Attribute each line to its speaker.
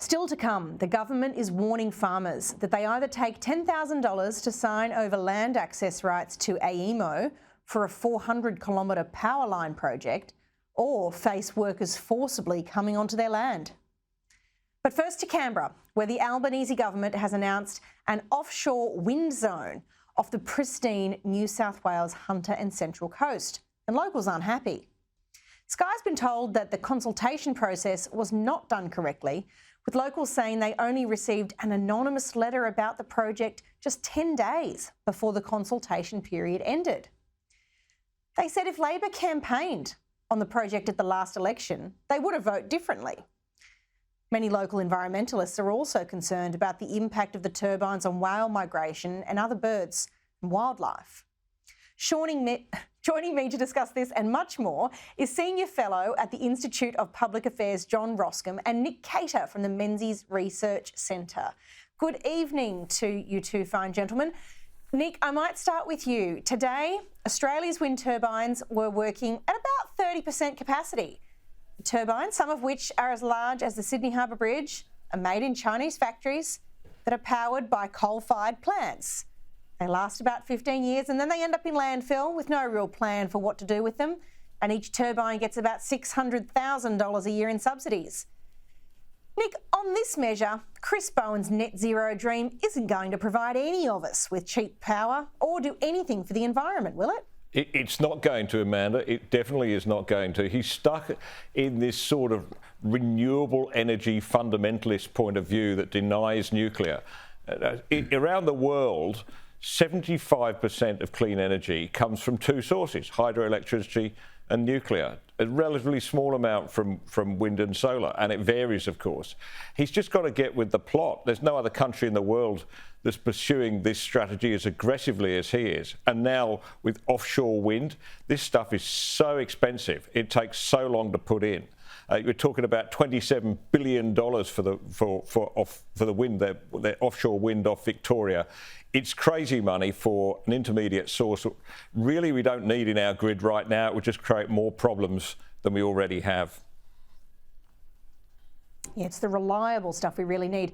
Speaker 1: Still to come, the government is warning farmers that they either take $10,000 to sign over land access rights to AEMO for a 400-kilometre power line project or face workers forcibly coming onto their land. But first to Canberra, where the Albanese government has announced an offshore wind zone off the pristine New South Wales Hunter and Central Coast, and locals aren't happy. Sky's been told that the consultation process was not done correctly, with locals saying they only received an anonymous letter about the project just 10 days before the consultation period ended. They said if Labor campaigned on the project at the last election, they would have voted differently. Many local environmentalists are also concerned about the impact of the turbines on whale migration and other birds and wildlife. Joining me to discuss this and much more is Senior Fellow at the Institute of Public Affairs, John Roscombe, and Nick Cater from the Menzies Research Centre. Good evening to you two fine gentlemen. Nick, I might start with you. Today, Australia's wind turbines were working at about 30% capacity. The turbines, some of which are as large as the Sydney Harbour Bridge, are made in Chinese factories that are powered by coal-fired plants. They last about 15 years and then they end up in landfill with no real plan for what to do with them, and each turbine gets about $600,000 a year in subsidies. Nick, on this measure, Chris Bowen's net zero dream isn't going to provide any of us with cheap power or do anything for the environment, will it?
Speaker 2: It's not going to, Amanda. It definitely is not going to. He's stuck in this sort of renewable energy fundamentalist point of view that denies nuclear. Around the world, 75% of clean energy comes from two sources, hydroelectricity and nuclear. A relatively small amount from wind and solar, and it varies, of course. He's just got to get with the plot. There's no other country in the world that's pursuing this strategy as aggressively as he is. And now with offshore wind, this stuff is so expensive. It takes so long to put in. We're talking about $27 billion for the wind, the offshore wind off Victoria. It's crazy money for an intermediate source. Really, we don't need in our grid right now. It would just create more problems than we already have.
Speaker 1: Yeah, it's the reliable stuff we really need.